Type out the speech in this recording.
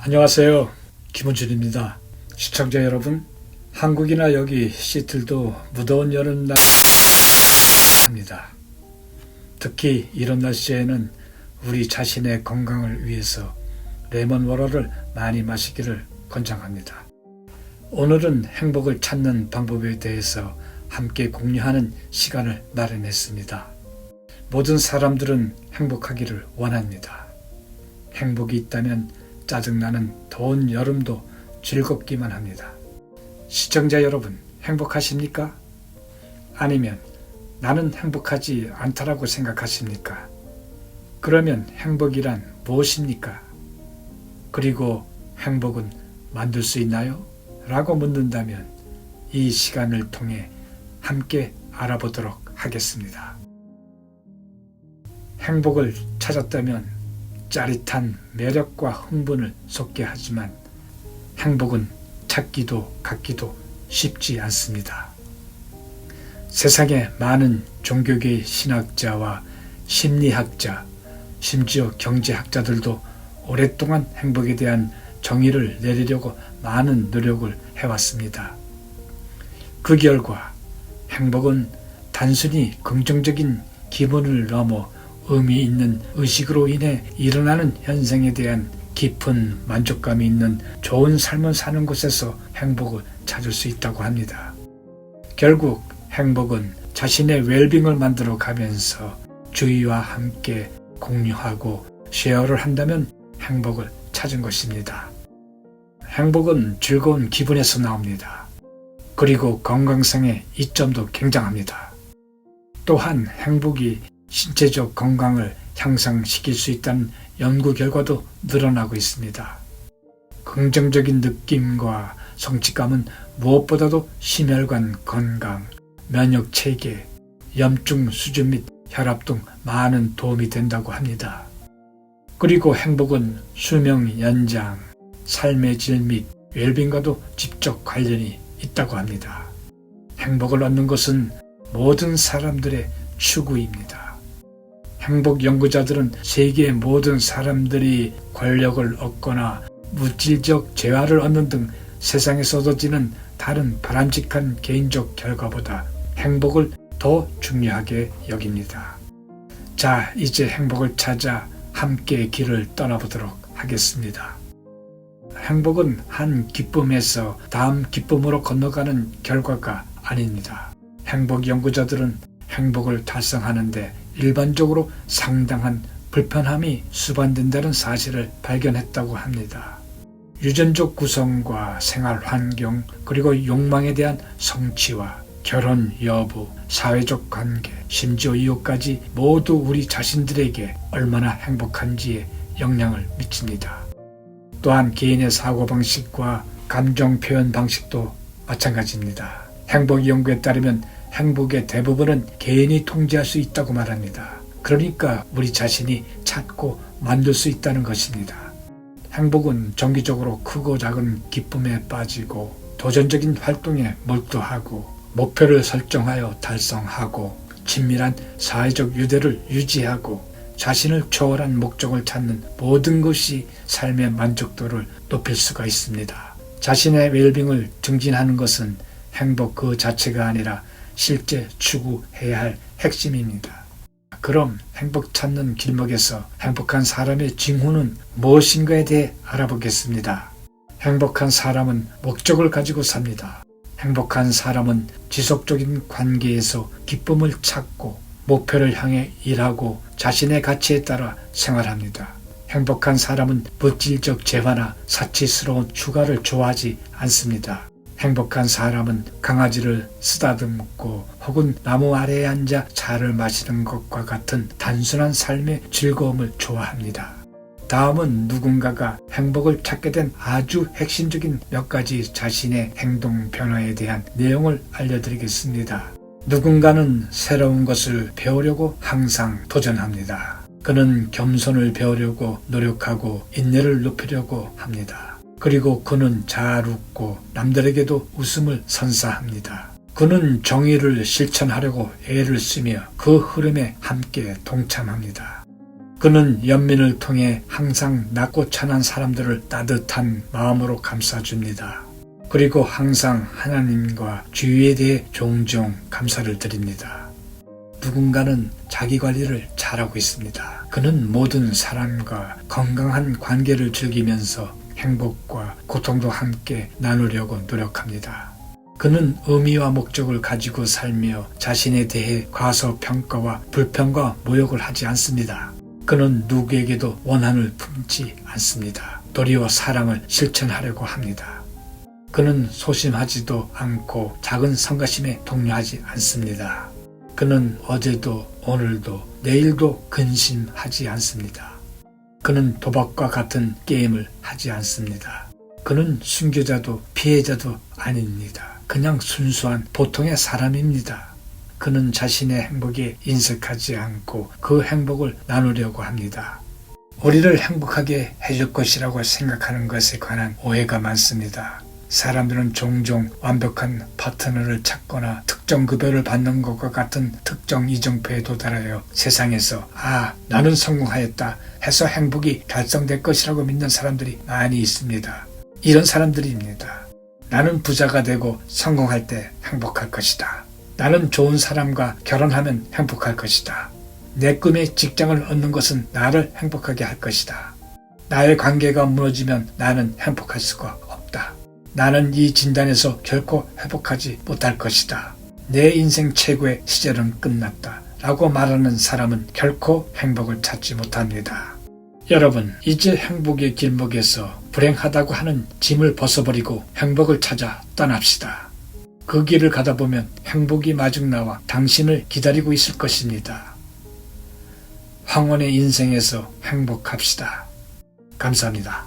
안녕하세요. 김원준입니다. 시청자 여러분, 한국이나 여기 시애틀도 무더운 여름날입니다. 특히 이런 날씨에는 우리 자신의 건강을 위해서 레몬워터를 많이 마시기를 권장합니다. 오늘은 행복을 찾는 방법에 대해서 함께 공유하는 시간을 마련했습니다. 모든 사람들은 행복하기를 원합니다. 행복이 있다면 짜증나는 더운 여름도 즐겁기만 합니다. 시청자 여러분, 행복하십니까? 아니면 나는 행복하지 않다라고 생각하십니까? 그러면 행복이란 무엇입니까? 그리고 행복은 만들 수 있나요? 라고 묻는다면 이 시간을 통해 함께 알아보도록 하겠습니다. 행복을 찾았다면 짜릿한 매력과 흥분을 솟게 하지만 행복은 찾기도 갖기도 쉽지 않습니다. 세상에 많은 종교계 신학자와 심리학자, 심지어 경제학자들도 오랫동안 행복에 대한 정의를 내리려고 많은 노력을 해왔습니다. 그 결과 행복은 단순히 긍정적인 기분을 넘어 의미 있는 의식으로 인해 일어나는 현상에 대한 깊은 만족감이 있는 좋은 삶을 사는 곳에서 행복을 찾을 수 있다고 합니다. 결국 행복은 자신의 웰빙을 만들어 가면서 주위와 함께 공유하고 쉐어를 한다면 행복을 찾은 것입니다. 행복은 즐거운 기분에서 나옵니다. 그리고 건강상의 이점도 굉장합니다. 또한 행복이 신체적 건강을 향상시킬 수 있다는 연구 결과도 늘어나고 있습니다. 긍정적인 느낌과 성취감은 무엇보다도 심혈관 건강, 면역 체계, 염증 수준 및 혈압 등 많은 도움이 된다고 합니다. 그리고 행복은 수명 연장, 삶의 질 및 웰빙과도 직접 관련이 있다고 합니다. 행복을 얻는 것은 모든 사람들의 추구입니다. 행복 연구자들은 세계의 모든 사람들이 권력을 얻거나 물질적 재화를 얻는 등 세상에서 얻어지는 다른 바람직한 개인적 결과보다 행복을 더 중요하게 여깁니다. 자, 이제 행복을 찾아 함께 길을 떠나보도록 하겠습니다. 행복은 한 기쁨에서 다음 기쁨으로 건너가는 결과가 아닙니다. 행복 연구자들은 행복을 달성하는데 일반적으로 상당한 불편함이 수반된다는 사실을 발견했다고 합니다. 유전적 구성과 생활 환경, 그리고 욕망에 대한 성취와 결혼 여부, 사회적 관계, 심지어 이웃까지 모두 우리 자신들에게 얼마나 행복한지에 영향을 미칩니다. 또한 개인의 사고방식과 감정 표현 방식도 마찬가지입니다. 행복 연구에 따르면 행복의 대부분은 개인이 통제할 수 있다고 말합니다. 그러니까 우리 자신이 찾고 만들 수 있다는 것입니다. 행복은 정기적으로 크고 작은 기쁨에 빠지고 도전적인 활동에 몰두하고 목표를 설정하여 달성하고 친밀한 사회적 유대를 유지하고 자신을 초월한 목적을 찾는 모든 것이 삶의 만족도를 높일 수가 있습니다. 자신의 웰빙을 증진하는 것은 행복 그 자체가 아니라 실제 추구해야 할 핵심입니다. 그럼 행복 찾는 길목에서 행복한 사람의 징후는 무엇인가에 대해 알아보겠습니다. 행복한 사람은 목적을 가지고 삽니다. 행복한 사람은 지속적인 관계에서 기쁨을 찾고 목표를 향해 일하고 자신의 가치에 따라 생활합니다. 행복한 사람은 물질적 재화나 사치스러운 추가를 좋아하지 않습니다. 행복한 사람은 강아지를 쓰다듬고 혹은 나무 아래에 앉아 차를 마시는 것과 같은 단순한 삶의 즐거움을 좋아합니다. 다음은 누군가가 행복을 찾게 된 아주 핵심적인 몇 가지 자신의 행동 변화에 대한 내용을 알려드리겠습니다. 누군가는 새로운 것을 배우려고 항상 도전합니다. 그는 겸손을 배우려고 노력하고 인내를 높이려고 합니다. 그리고 그는 잘 웃고 남들에게도 웃음을 선사합니다. 그는 정의를 실천하려고 애를 쓰며 그 흐름에 함께 동참합니다. 그는 연민을 통해 항상 낮고 천한 사람들을 따뜻한 마음으로 감싸줍니다. 그리고 항상 하나님과 주위에 대해 종종 감사를 드립니다. 누군가는 자기 관리를 잘하고 있습니다. 그는 모든 사람과 건강한 관계를 즐기면서 행복과 고통도 함께 나누려고 노력합니다. 그는 의미와 목적을 가지고 살며 자신에 대해 과소평가와 불평과 모욕을 하지 않습니다. 그는 누구에게도 원한을 품지 않습니다. 도리어 사랑을 실천하려고 합니다. 그는 소심하지도 않고 작은 성가심에 동요하지 않습니다. 그는 어제도 오늘도 내일도 근심하지 않습니다. 그는 도박과 같은 게임을 하지 않습니다. 그는 순교자도 피해자도 아닙니다. 그냥 순수한 보통의 사람입니다. 그는 자신의 행복에 인색하지 않고 그 행복을 나누려고 합니다. 우리를 행복하게 해줄 것이라고 생각하는 것에 관한 오해가 많습니다. 사람들은 종종 완벽한 파트너를 찾거나 특정 급여를 받는 것과 같은 특정 이정표에 도달하여 세상에서 나는 성공하였다 해서 행복이 달성될 것이라고 믿는 사람들이 많이 있습니다. 이런 사람들입니다. 나는 부자가 되고 성공할 때 행복할 것이다. 나는 좋은 사람과 결혼하면 행복할 것이다. 내 꿈의 직장을 얻는 것은 나를 행복하게 할 것이다. 나의 관계가 무너지면 나는 행복할 수가 없다. 나는 이 진단에서 결코 회복하지 못할 것이다. 내 인생 최고의 시절은 끝났다. 라고 말하는 사람은 결코 행복을 찾지 못합니다. 여러분, 이제 행복의 길목에서 불행하다고 하는 짐을 벗어버리고 행복을 찾아 떠납시다. 그 길을 가다 보면 행복이 마중 나와 당신을 기다리고 있을 것입니다. 황혼의 인생에서 행복합시다. 감사합니다.